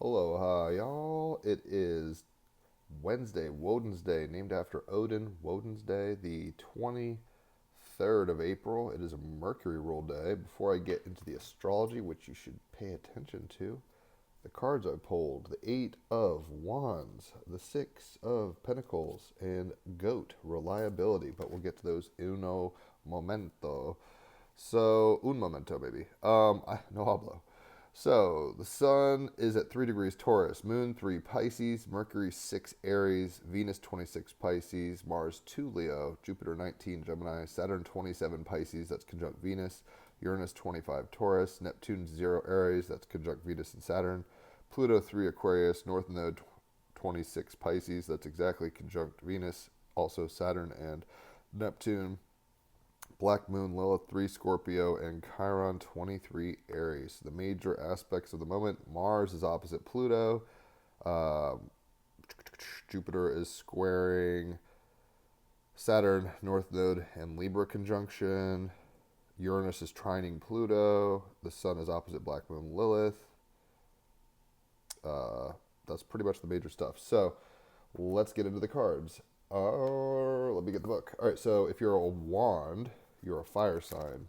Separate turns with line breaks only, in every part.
Aloha, y'all. It is Wednesday, Woden's Day, named after Odin, Woden's Day, the 23rd of April. It is a Mercury rule day. Before I get into the astrology, which you should pay attention to, the cards I pulled: the Eight of Wands, the Six of Pentacles, and Goat, reliability. But we'll get to those uno momento. Un momento, maybe. No hablo. So, the Sun is at 3 degrees Taurus, Moon 3 Pisces, Mercury 6 Aries, Venus 26 Pisces, Mars 2 Leo, Jupiter 19 Gemini, Saturn 27 Pisces, that's conjunct Venus, Uranus 25 Taurus, Neptune 0 Aries, that's conjunct Venus and Saturn, Pluto 3 Aquarius, North Node 26 Pisces, that's exactly conjunct Venus, also Saturn and Neptune. Black Moon, Lilith 3 Scorpio, and Chiron 23 Aries. The major aspects of the moment: Mars is opposite Pluto. Jupiter is squaring Saturn, North Node, and Libra conjunction. Uranus is trining Pluto. The Sun is opposite Black Moon, Lilith. That's pretty much the major stuff. So let's get into the cards. Let me get the book. All right, so if you're a wand, you're a fire sign.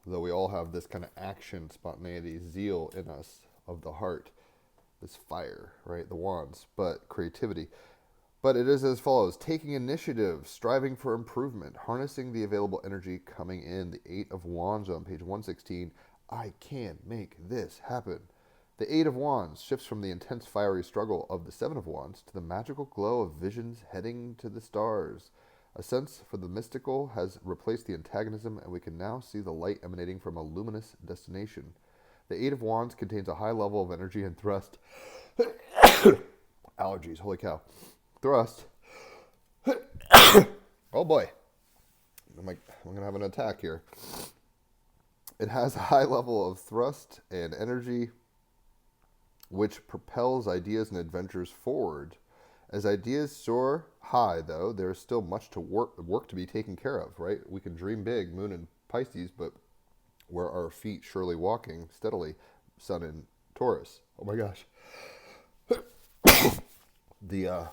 Though we all have this kind of action, spontaneity, zeal in us of the heart, this fire, right? The wands, but creativity. But it is as follows: taking initiative, striving for improvement, harnessing the available energy coming in. The Eight of Wands on page 116. I can make this happen. The Eight of Wands shifts from the intense fiery struggle of the Seven of Wands to the magical glow of visions heading to the stars. A sense for the mystical has replaced the antagonism, and we can now see the light emanating from a luminous destination. The Eight of Wands contains a high level of energy and thrust. Allergies, holy cow. Thrust. Oh boy. I'm going to have an attack here. It has a high level of thrust and energy, which propels ideas and adventures forward. As ideas soar high, though, there is still much to work to be taken care of, right? We can dream big, Moon in Pisces, but where are our feet surely walking steadily? Sun in Taurus. Oh my gosh. The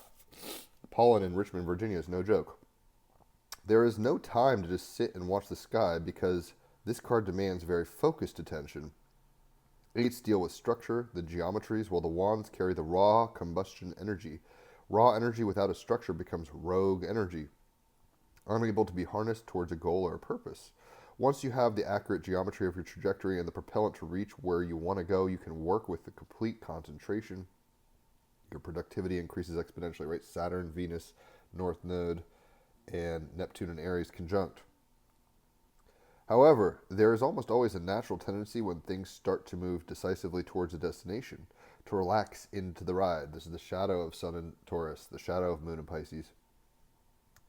pollen in Richmond, Virginia is no joke. There is no time to just sit and watch the sky because this card demands very focused attention. Eights deal with structure, the geometries, while the wands carry the raw combustion energy. Raw energy without a structure becomes rogue energy, unable to be harnessed towards a goal or a purpose. Once you have the accurate geometry of your trajectory and the propellant to reach where you want to go, you can work with the complete concentration. Your productivity increases exponentially, right? Saturn, Venus, North Node, and Neptune and Aries conjunct. However, there is almost always a natural tendency when things start to move decisively towards a destination to relax into the ride. This is the shadow of Sun in Taurus, the shadow of Moon in Pisces.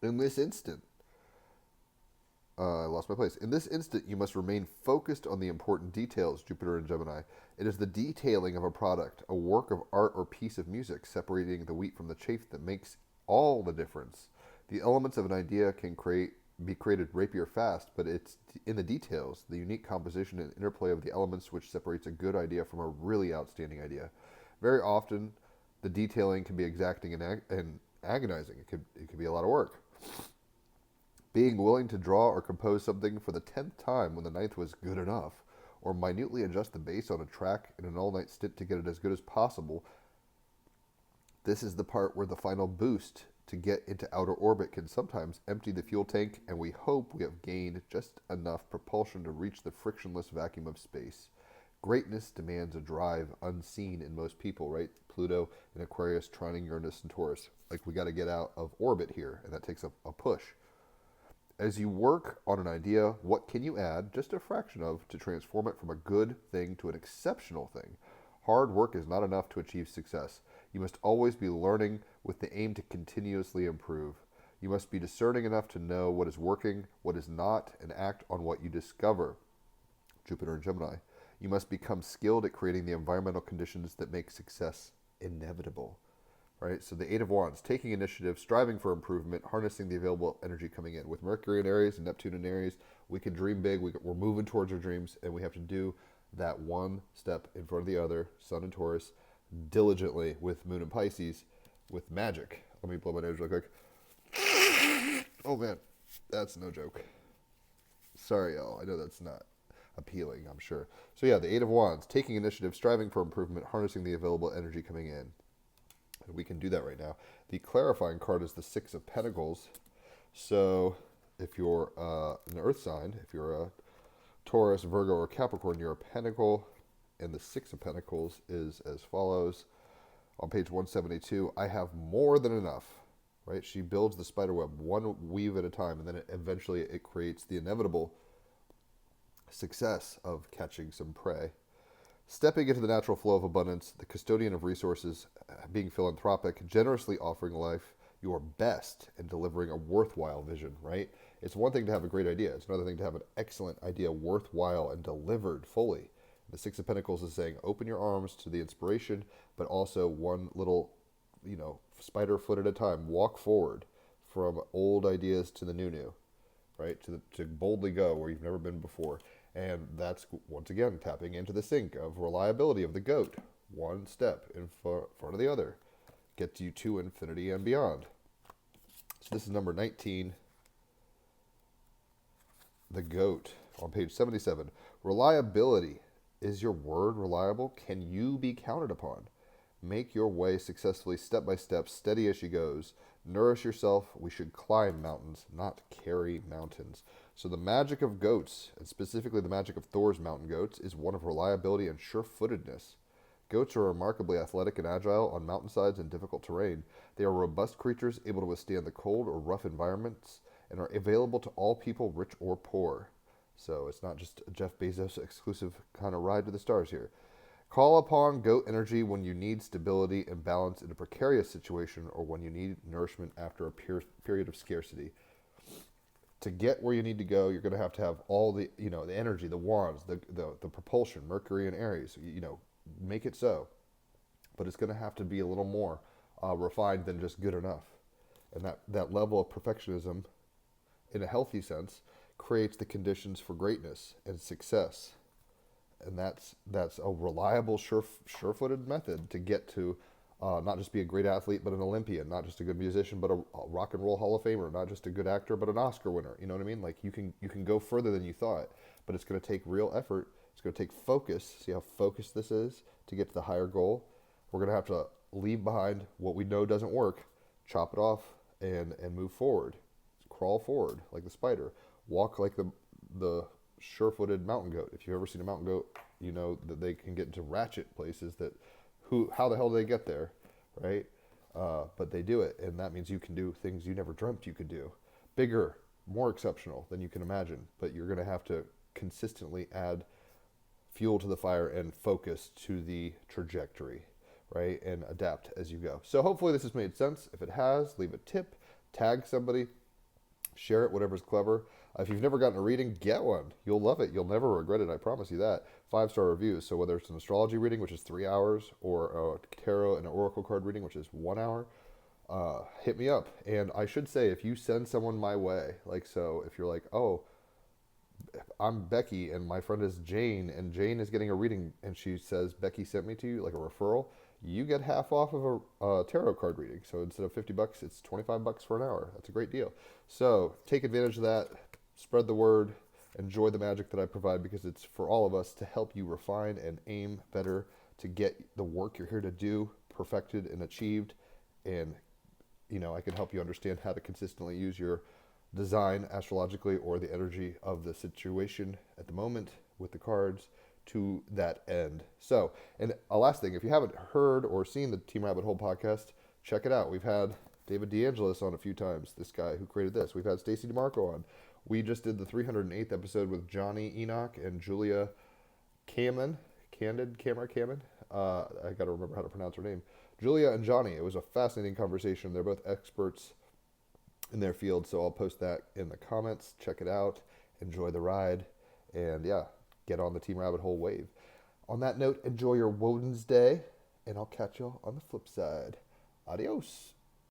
In this instant, I lost my place. In this instant, you must remain focused on the important details, Jupiter and Gemini. It is the detailing of a product, a work of art or piece of music, separating the wheat from the chaff that makes all the difference. The elements of an idea can be created rapier fast, but it's in the details, the unique composition and interplay of the elements, which separates a good idea from a really outstanding idea. Very often, the detailing can be exacting and agonizing. It could be a lot of work. Being willing to draw or compose something for the 10th time when the 9th was good enough, or minutely adjust the bass on a track in an all-night stint to get it as good as possible. This is the part where the final boost to get into outer orbit can sometimes empty the fuel tank, and we hope we have gained just enough propulsion to reach the frictionless vacuum of space. Greatness demands a drive unseen in most people, right? Pluto in Aquarius, trining Uranus and Taurus. Like, we got to get out of orbit here, and that takes a push. As you work on an idea, what can you add, just a fraction of, to transform it from a good thing to an exceptional thing? Hard work is not enough to achieve success. You must always be learning with the aim to continuously improve. You must be discerning enough to know what is working, what is not, and act on what you discover. Jupiter and Gemini. You must become skilled at creating the environmental conditions that make success inevitable. Right? So the Eight of Wands, taking initiative, striving for improvement, harnessing the available energy coming in. With Mercury in Aries and Neptune in Aries, we can dream big. We're moving towards our dreams, and we have to do that one step in front of the other, Sun and Taurus, diligently with Moon and Pisces, with magic. Let me blow my nose real quick. Oh man, that's no joke. Sorry, y'all. I know that's not appealing, I'm sure. So yeah, the Eight of Wands, taking initiative, striving for improvement, harnessing the available energy coming in. And we can do that right now. The clarifying card is the Six of Pentacles. So if you're an earth sign, if you're a Taurus, Virgo, or Capricorn, you're a Pentacle. And the Six of Pentacles is as follows. On page 172, I have more than enough. Right? She builds the spider web one weave at a time, and then eventually it creates the inevitable success of catching some prey. Stepping into the natural flow of abundance, the custodian of resources, being philanthropic, generously offering life your best and delivering a worthwhile vision, right? It's one thing to have a great idea. It's another thing to have an excellent idea, worthwhile and delivered fully. The Six of Pentacles is saying, open your arms to the inspiration, but also one little, spider foot at a time. Walk forward from old ideas to the new, right? To boldly go where you've never been before. And that's, once again, tapping into the sync of reliability of the goat. One step in front of the other gets you to infinity and beyond. So this is number 19, the goat, on page 77. Reliability. Is your word reliable? Can you be counted upon? Make your way successfully, step by step, steady as she goes. Nourish yourself. We should climb mountains, not carry mountains. So the magic of goats, and specifically the magic of Thor's mountain goats, is one of reliability and sure-footedness. Goats are remarkably athletic and agile on mountainsides and difficult terrain. They are robust creatures able to withstand the cold or rough environments and are available to all people, rich or poor. So it's not just a Jeff Bezos exclusive kind of ride to the stars here. Call upon goat energy when you need stability and balance in a precarious situation or when you need nourishment after a period of scarcity. To get where you need to go, you're going to have all the, the energy, the wands, the propulsion, Mercury and Aries, make it so. But it's going to have to be a little more refined than just good enough. And that level of perfectionism, in a healthy sense, creates the conditions for greatness and success. And that's a reliable, sure-footed method to get to not just be a great athlete, but an Olympian, not just a good musician, but a rock and roll Hall of Famer, not just a good actor, but an Oscar winner. You know what I mean? Like you can go further than you thought, but it's going to take real effort. It's going to take focus. See how focused this is to get to the higher goal? We're going to have to leave behind what we know doesn't work, chop it off, and move forward. Crawl forward like the spider. Walk like the sure-footed mountain goat. If you've ever seen a mountain goat, you know that they can get into ratchet places that how the hell do they get there, right? But they do it, and that means you can do things you never dreamt you could do. Bigger, more exceptional than you can imagine, but you're going to have to consistently add fuel to the fire and focus to the trajectory, right? And adapt as you go. So hopefully this has made sense. If it has, leave a tip, tag somebody, share it, whatever's clever. If you've never gotten a reading, get one. You'll love it. You'll never regret it. I promise you that. 5-star reviews. So whether it's an astrology reading, which is 3 hours, or a tarot and an oracle card reading, which is 1 hour, hit me up. And I should say, if you send someone my way, so if you're like, oh, I'm Becky and my friend is Jane, and Jane is getting a reading, and she says Becky sent me to you, like a referral, you get half off of a tarot card reading. So instead of $50, it's $25 for an hour. That's a great deal. So take advantage of that. Spread the word. Enjoy the magic that I provide, because it's for all of us to help you refine and aim better to get the work you're here to do perfected and achieved. And, I can help you understand how to consistently use your design astrologically or the energy of the situation at the moment with the cards to that end. So, and a last thing, if you haven't heard or seen the Team Rabbit Hole podcast, check it out. We've had David DeAngelis on a few times, this guy who created this. We've had Stacey DeMarco on. We just did the 308th episode with Johnny Enoch and Julia Cameron. I got to remember how to pronounce her name. Julia and Johnny. It was a fascinating conversation. They're both experts in their field, so I'll post that in the comments. Check it out. Enjoy the ride. And yeah, get on the Team Rabbit Hole wave. On that note, enjoy your Wednesday, and I'll catch you on the flip side. Adios.